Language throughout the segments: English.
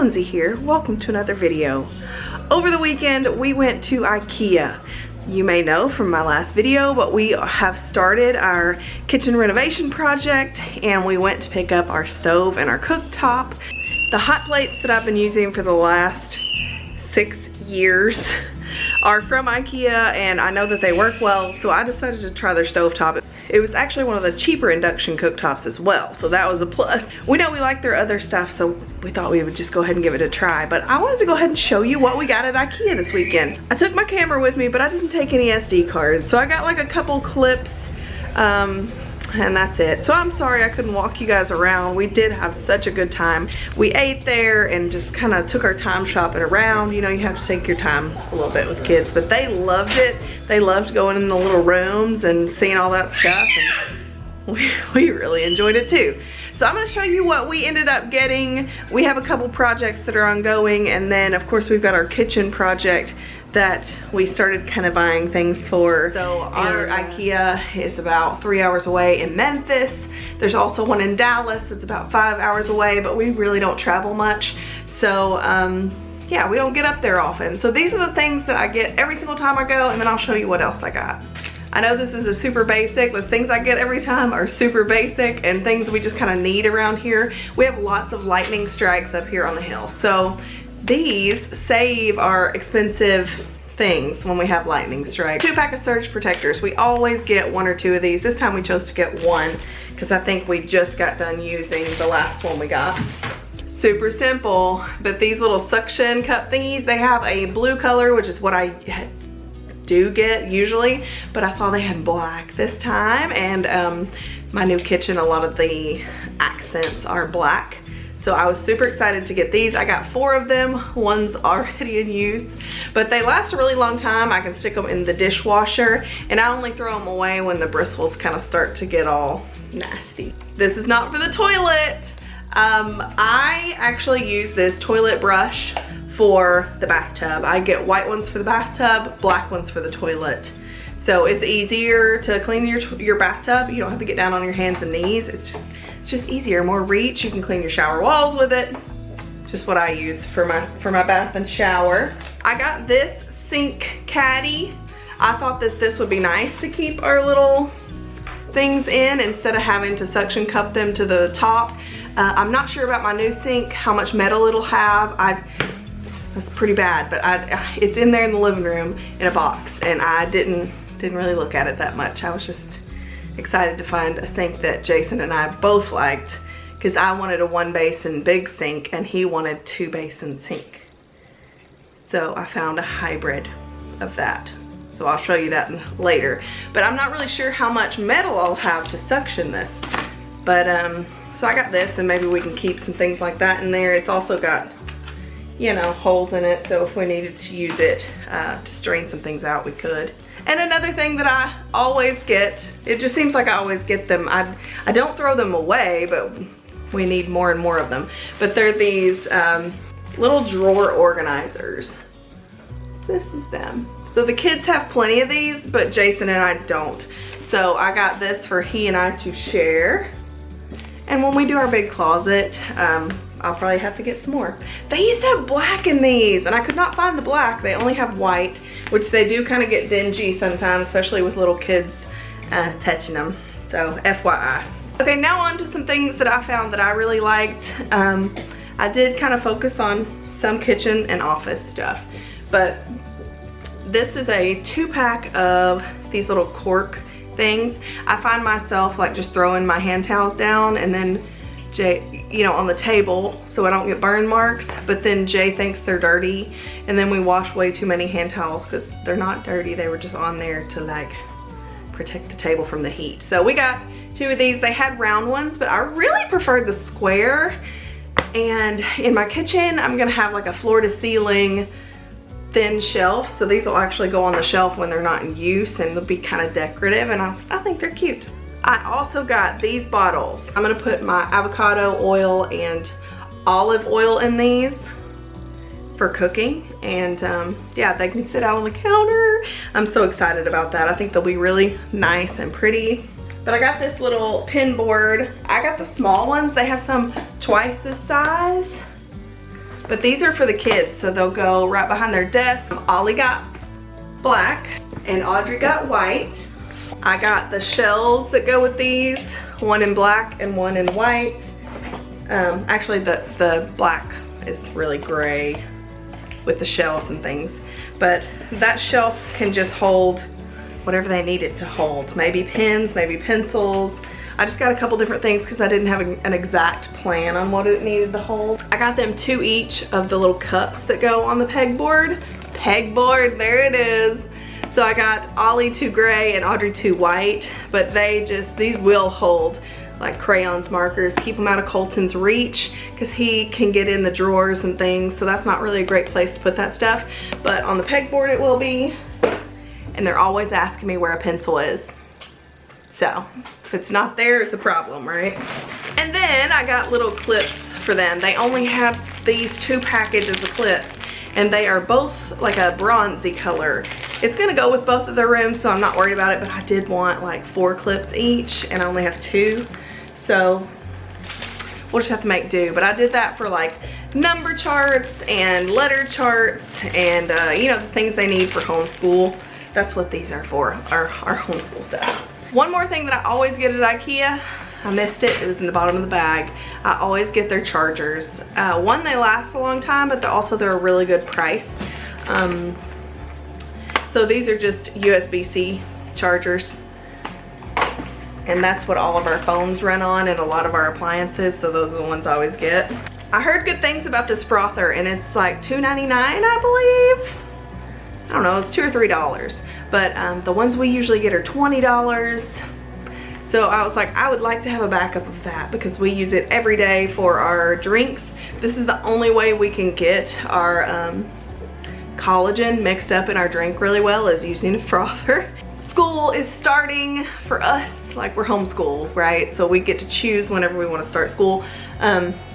Lindsey here. Welcome to another video. Over the weekend, we went to Ikea. You may know from my last video, but we have started our kitchen renovation project and we went to pick up our stove and our cooktop. The hot plates that I've been using for the last 6 years are from Ikea and I know that they work well, so I decided to try their stovetop. It was actually one of the cheaper induction cooktops as well, so that was a plus. We know we like their other stuff, so we thought we would just go ahead and give it a try. But I wanted to go ahead and show you what we got at Ikea this weekend. I took my camera with me, but I didn't take any SD cards, so I got like a couple clips, and that's it. So I'm sorry I couldn't walk you guys around. We did have such a good time. We ate there and just kind of took our time shopping around. You know, you have to take your time a little bit with kids, but they loved it. They loved going in the little rooms and seeing all that stuff, and we really enjoyed it too. So I'm going to show you what we ended up getting. We have a couple projects that are ongoing, and then of course we've got our kitchen project that we started kind of buying things for. So our Ikea is about 3 hours away in Memphis. There's also one in Dallas that's about 5 hours away, but we really don't travel much. So yeah, we don't get up there often. So these are the things that I get every single time I go, and then I'll show you what else I got. I know this is a super basic, the things I get every time are super basic and things we just kind of need around here. We have lots of lightning strikes up here on the hill. So these save our expensive things when we have lightning strikes. 2-pack of surge protectors. We always get 1 or 2 of these. This time we chose to get 1 because I think we just got done using the last one we got. Super simple, but these little suction cup thingies, they have a blue color, which is what I do get usually, but I saw they had black this time, and my new kitchen, a lot of the accents are black. So I was super excited to get these. I got 4 of them. One's already in use, but they last a really long time. I can stick them in the dishwasher, and I only throw them away when the bristles kind of start to get all nasty. This is not for the toilet. I actually use this toilet brush for the bathtub. I get white ones for the bathtub, black ones for the toilet. So it's easier to clean your bathtub. You don't have to get down on your hands and knees. It's just easier, more reach. You can clean your shower walls with it. Just what I use for my bath and shower. I got this sink caddy. I thought that this would be nice to keep our little things in instead of having to suction cup them to the top. I'm not sure about my new sink, how much metal it'll have. That's pretty bad, but it's in there in the living room in a box, and I didn't really look at it that much. I was just excited to find a sink that Jason and I both liked, because I wanted a 1 basin big sink and he wanted 2 basin sink. So I found a hybrid of that. So I'll show you that later. But I'm not really sure how much metal I'll have to suction this. But so I got this, and maybe we can keep some things like that in there. It's also got, you know, holes in it, so if we needed to use it to strain some things out, we could. And another thing that I always get, it just seems like I always get them. I don't throw them away, but we need more and more of them. But they're these little drawer organizers. This is them. So the kids have plenty of these, but Jason and I don't. So I got this for he and I to share. And when we do our big closet, I'll probably have to get some more. They used to have black in these, and I could not find the black. They only have white, which they do kind of get dingy sometimes, especially with little kids touching them. So FYI. Okay, now on to some things that I found that I really liked. I did kind of focus on some kitchen and office stuff, but this is a 2-pack of these little cork things. I find myself like just throwing my hand towels down and then Jay, you know, on the table so I don't get burn marks, but then Jay thinks they're dirty, and then we wash way too many hand towels because they're not dirty. They were just on there to like protect the table from the heat. So we got 2 of these. They had round ones, but I really preferred the square. And in my kitchen, I'm gonna have like a floor to ceiling thin shelf, so these will actually go on the shelf when they're not in use, and they'll be kind of decorative, and I think they're cute. I also got these bottles. I'm gonna put my avocado oil and olive oil in these for cooking, and yeah, they can sit out on the counter. I'm so excited about that. I think they'll be really nice and pretty. But I got this little pin board. I got the small ones. They have some twice this size. But these are for the kids, so they'll go right behind their desk. Ollie got black and Audrey got white. I got the shells that go with these, one in black and one in white. Actually the black is really gray with the shells and things. But that shelf can just hold whatever they need it to hold. Maybe pens, maybe pencils. I just got a couple different things because I didn't have an exact plan on what it needed to hold. I got them 2 each of the little cups that go on the pegboard. Pegboard, there it is. So I got Ollie 2 gray and Audrey 2 white, but these will hold like crayons, markers, keep them out of Colton's reach because he can get in the drawers and things, so that's not really a great place to put that stuff. But on the pegboard it will be, and they're always asking me where a pencil is. So if it's not there, it's a problem, right? And then I got little clips for them. They only have these 2 packages of clips, and they are both like a bronzy color. It's gonna go with both of their rooms, so I'm not worried about it, but I did want like 4 clips each, and I only have 2. So we'll just have to make do. But I did that for like number charts and letter charts and you know, the things they need for homeschool. That's what these are for, our homeschool stuff. One more thing that I always get at Ikea, I missed it, it was in the bottom of the bag. I always get their chargers. One, they last a long time, but they're a really good price. So these are just USB-C chargers. And that's what all of our phones run on and a lot of our appliances, so those are the ones I always get. I heard good things about this frother, and it's like $2.99, I believe. I don't know, it's $2 or $3. But the ones we usually get are $20. So I was like, I would like to have a backup of that because we use it every day for our drinks. This is the only way we can get our collagen mixed up in our drink really well, is using a frother. School is starting for us, like we're homeschool, right? So we get to choose whenever we want to start school.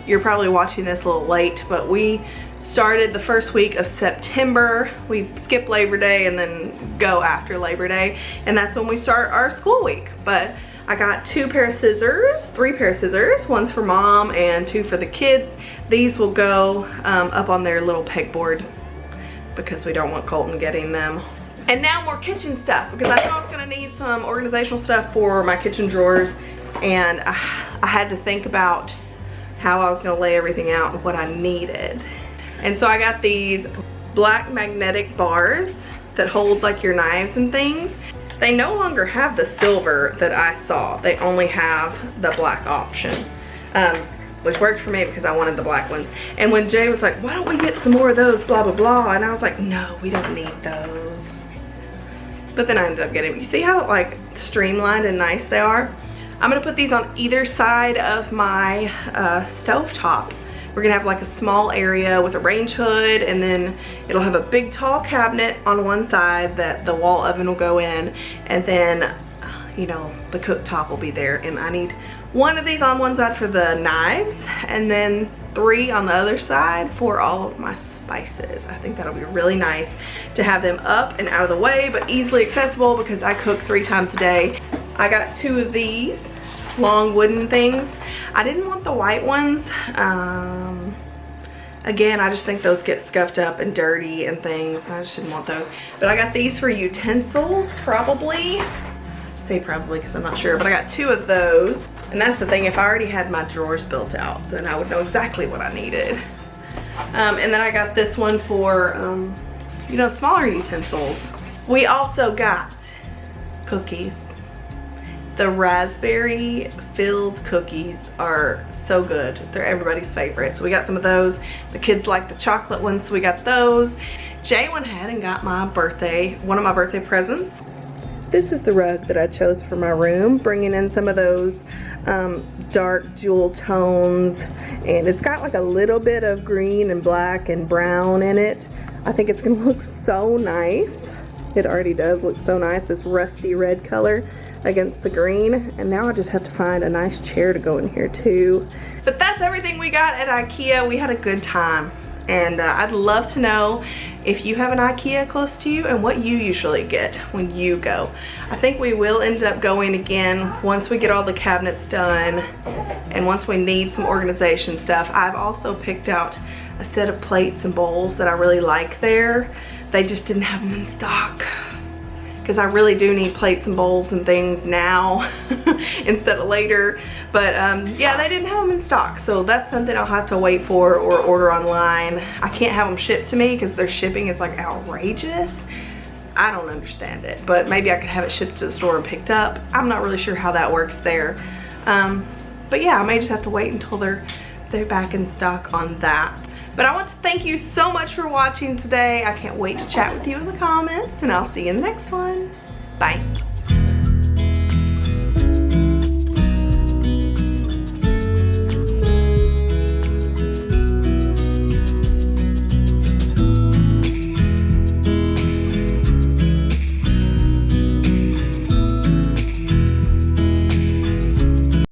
You're probably watching this a little late, but we started the first week of September. We skip Labor Day and then go after Labor Day, and that's when we start our school week. But I got 3 pair of scissors, one's for mom and 2 for the kids. These will go up on their little pegboard because we don't want Colton getting them. And now more kitchen stuff, because I know I was gonna need some organizational stuff for my kitchen drawers, and I had to think about how I was gonna lay everything out and what I needed. And so I got these black magnetic bars that hold like your knives and things. They no longer have the silver that I saw. They only have the black option, which worked for me because I wanted the black ones. And when Jay was like, why don't we get some more of those, blah, blah, blah. And I was like, no, we don't need those. But then I ended up getting, you see how like streamlined and nice they are? I'm gonna put these on either side of my stovetop. We're gonna have like a small area with a range hood, and then it'll have a big tall cabinet on one side that the wall oven will go in, and then, you know, the cooktop will be there. And I need 1 of these on one side for the knives, and then 3 on the other side for all of my spices. I think that'll be really nice to have them up and out of the way, but easily accessible because I cook 3 times a day. I got 2 of these long wooden things. I didn't want the white ones. Again, I just think those get scuffed up and dirty and things. I just didn't want those. But I got these for utensils, probably. I say probably because I'm not sure, but I got 2 of those. And that's the thing, if I already had my drawers built out, then I would know exactly what I needed. And then I got this one for, you know, smaller utensils. We also got cookies. The raspberry filled cookies are so good. They're everybody's favorite. So we got some of those. The kids like the chocolate ones, so we got those. Jay went ahead and got my one of my birthday presents. This is the rug that I chose for my room, bringing in some of those dark jewel tones, and it's got like a little bit of green and black and brown in it. I think it's gonna look so nice. It already does look so nice, this rusty red color against the green. And now I just have to find a nice chair to go in here too. But that's everything we got at Ikea. We had a good time. And I'd love to know if you have an Ikea close to you and what you usually get when you go. I think we will end up going again once we get all the cabinets done and once we need some organization stuff. I've also picked out a set of plates and bowls that I really like there. They just didn't have them in stock, because I really do need plates and bowls and things now instead of later. But yeah, they didn't have them in stock, so that's something I'll have to wait for or order online. I can't have them shipped to me because their shipping is like outrageous. I don't understand it, but maybe I could have it shipped to the store and picked up. I'm not really sure how that works there. But yeah, I may just have to wait until they're back in stock on that. But I want to thank you so much for watching today. I can't wait to chat with you in the comments, and I'll see you in the next one. Bye.